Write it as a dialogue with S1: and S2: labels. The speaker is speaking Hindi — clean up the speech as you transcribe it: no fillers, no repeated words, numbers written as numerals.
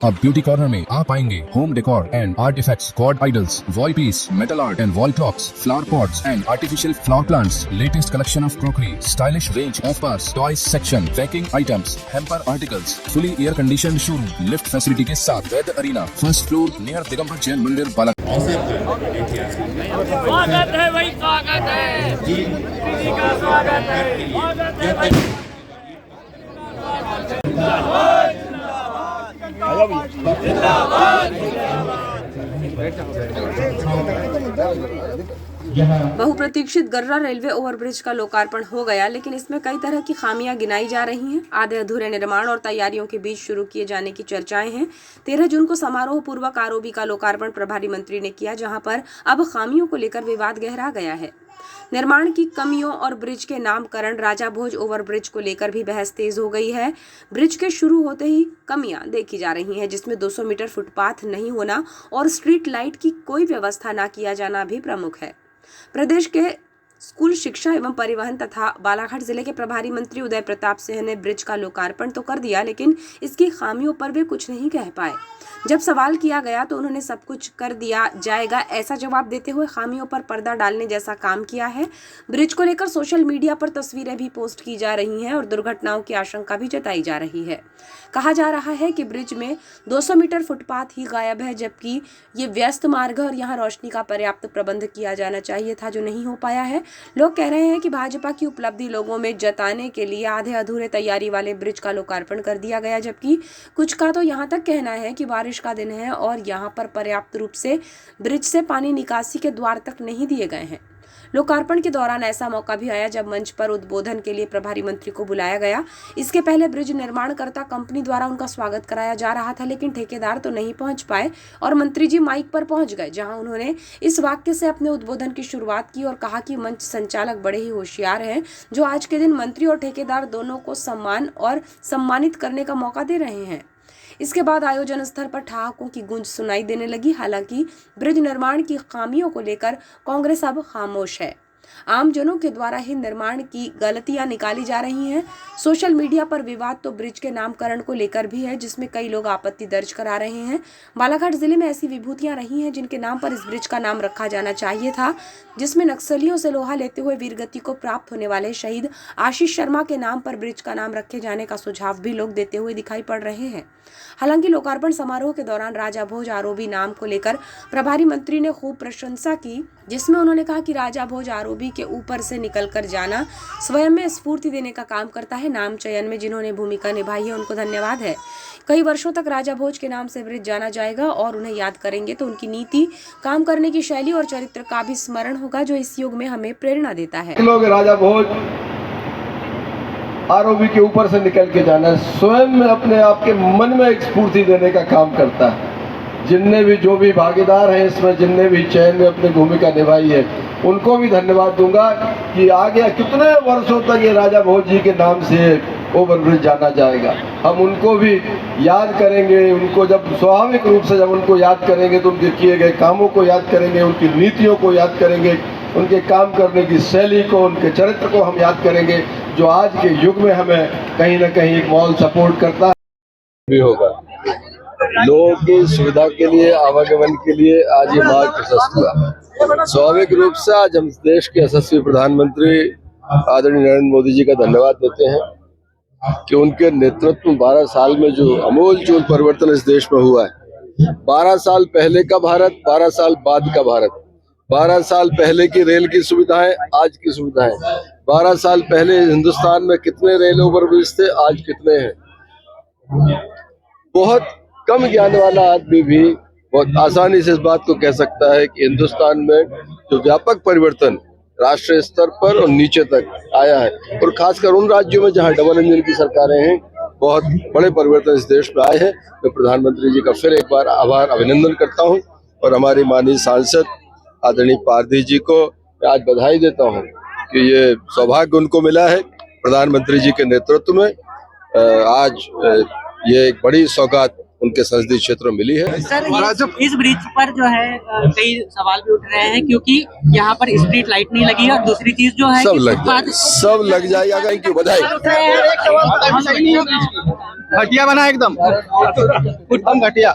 S1: अब ब्यूटी कॉर्नर में आप पाएंगे home decor and artifacts, god idols, wall piece, metal art and wall clocks, flower pots and artificial flower plants, latest collection of crockery, stylish range of bars, toys section, baking items, hamper articles, fully air condition showroom, lift facility के साथ Ved arena, first floor near Digambar Jain Mandir Balaghat.
S2: स्वागत है भाई, स्वागत है दीदी का, स्वागत है।
S3: बहुप्रतीक्षित गर्रा रेलवे ओवरब्रिज का लोकार्पण हो गया, लेकिन इसमें कई तरह की खामियां गिनाई जा रही हैं। आधे अधूरे निर्माण और तैयारियों के बीच शुरू किए जाने की चर्चाएं हैं। 13 जून को समारोह पूर्वक आरओबी का लोकार्पण प्रभारी मंत्री ने किया, जहां पर अब खामियों को लेकर विवाद गहरा गया है। निर्माण की कमियों और ब्रिज के नामकरण, राजा भोज ओवरब्रिज को लेकर भी बहस तेज हो गई है। ब्रिज के शुरू होते ही कमियां देखी जा रही हैं, जिसमें 200 मीटर फुटपाथ नहीं होना और स्ट्रीट लाइट की कोई व्यवस्था न किया जाना भी प्रमुख है। प्रदेश के स्कूल शिक्षा एवं परिवहन तथा बालाघाट जिले के प्रभारी मंत्री उदय प्रताप सिंह ने ब्रिज का लोकार्पण तो कर दिया, लेकिन इसकी खामियों पर वे कुछ नहीं कह पाए। जब सवाल किया गया तो उन्होंने सब कुछ कर दिया जाएगा ऐसा जवाब देते हुए खामियों पर पर्दा डालने जैसा काम किया है। ब्रिज को लेकर सोशल मीडिया पर तस्वीरें भी पोस्ट की जा रही हैं और दुर्घटनाओं की आशंका भी जताई जा रही है। कहा जा रहा है कि ब्रिज में 200 मीटर फुटपाथ ही गायब है, जबकि ये व्यस्त मार्ग है और यहाँ रोशनी का पर्याप्त प्रबंध किया जाना चाहिए था, जो नहीं हो पाया है। लोग कह रहे हैं कि भाजपा की उपलब्धि लोगों में जताने के लिए आधे अधूरे तैयारी वाले ब्रिज का लोकार्पण कर दिया गया, जबकि कुछ का तो यहाँ तक कहना है कि बारिश का दिन है और यहाँ पर पर्याप्त रूप से ब्रिज से पानी निकासी के द्वार तक नहीं दिए गए हैं। लोकार्पण के दौरान ऐसा मौका भी आया जब मंच पर उद्बोधन के लिए प्रभारी मंत्री को बुलाया गया। इसके पहले ब्रिज निर्माणकर्ता कंपनी द्वारा उनका स्वागत कराया जा रहा था, लेकिन ठेकेदार तो नहीं पहुंच पाए और मंत्री जी माइक पर पहुंच गए, जहां उन्होंने इस वाक्य से अपने उद्बोधन की शुरुआत की और कहा कि मंच संचालक बड़े ही होशियार हैं, जो आज के दिन मंत्री और ठेकेदार दोनों को सम्मान और सम्मानित करने का मौका दे रहे हैं। इसके बाद आयोजन स्थल पर ठहाकों की गूंज सुनाई देने लगी। हालांकि ब्रिज निर्माण की खामियों को लेकर कांग्रेस अब खामोश है। आमजनों के द्वारा ही निर्माण की गलतियां निकाली जा रही हैं। सोशल मीडिया पर विवाद तो ब्रिज के नामकरण को लेकर भी है, जिसमें कई लोग आपत्ति दर्ज करा रहे हैं। बालाघाट जिले में ऐसी विभूतियां रही हैं जिनके नाम पर इस ब्रिज का नाम रखा जाना चाहिए था, जिसमें नक्सलियों से लोहा लेते हुए वीरगति को प्राप्त होने वाले शहीद आशीष शर्मा के नाम पर ब्रिज का नाम रखे जाने का सुझाव भी लोग देते हुए दिखाई पड़ रहे हैं। हालांकि लोकार्पण समारोह के दौरान राजा भोज आरओबी नाम को लेकर प्रभारी मंत्री ने खूब प्रशंसा की, जिसमें उन्होंने कहा कि राजा भोज आरओबी के ऊपर से निकलकर जाना स्वयं में स्फूर्ति देने का काम करता है। नाम चयन में जिन्होंने भूमिका निभाई है उनको धन्यवाद है। कई वर्षों तक राजा भोज के नाम से ब्रिज जाना जाएगा और उन्हें याद करेंगे तो उनकी नीति, काम करने की शैली और चरित्र का भी स्मरण होगा, जो इस युग में हमें प्रेरणा देता है।
S4: लोग राजा भोज आरओबी के ऊपर से निकल के जाना स्वयं में अपने आप के मन में एक स्फूर्ति देने का काम करता है। जिनने भी जो भी भागीदार हैं इसमें, जिनने भी चयन में अपनी भूमिका निभाई है, उनको भी धन्यवाद दूंगा कि आगे कितने वर्षों तक ये राजा भोज जी के नाम से ओवरब्रिज जाना जाएगा। हम उनको भी याद करेंगे। उनको जब स्वाभाविक रूप से जब उनको याद करेंगे तो उनके किए गए कामों को याद करेंगे, उनकी नीतियों को याद करेंगे, उनके काम करने की शैली को, उनके चरित्र को हम याद करेंगे, जो आज के युग में हमें कहीं ना कहीं एक मॉल सपोर्ट करता भी होगा। लोगों की सुविधा के लिए, आवागमन के लिए आज ये मार्ग प्रशस्त हुआ। स्वाभाविक रूप से आज हम देश के यशस्वी प्रधानमंत्री आदरणीय नरेंद्र मोदी जी का धन्यवाद देते हैं कि उनके नेतृत्व में 12 साल में जो अमूलचूल परिवर्तन इस देश में हुआ है। 12 साल पहले का भारत, 12 साल बाद का भारत। 12 साल पहले की रेल की सुविधाएं, आज की सुविधाएं। 12 साल पहले हिंदुस्तान में कितने रेल ओवरब्रिज थे, आज कितने हैं। बहुत कम ज्ञान वाला आदमी भी बहुत आसानी से इस बात को कह सकता है कि हिंदुस्तान में जो व्यापक परिवर्तन राष्ट्रीय स्तर पर और नीचे तक आया है, और खासकर उन राज्यों में जहां डबल इंजन की सरकारें हैं, बहुत बड़े परिवर्तन इस देश में आए हैं। मैं प्रधानमंत्री जी का फिर एक बार आभार अभिनंदन करता हूं और हमारी माननीय सांसद आदरणीय पारधी जी को मैं आज बधाई देता हूं कि ये सौभाग्य उनको मिला है प्रधानमंत्री जी के नेतृत्व में। आज ये एक बड़ी सौगात उनके संसदीय क्षेत्र में मिली है।
S5: सर, इस ब्रिज पर जो है कई सवाल भी उठ रहे हैं, क्योंकि यहाँ पर स्ट्रीट लाइट नहीं लगी है और दूसरी चीज जो है
S4: सब लग जाएगा। थैंक यू, बधाई।
S6: घटिया बना एकदम घटिया।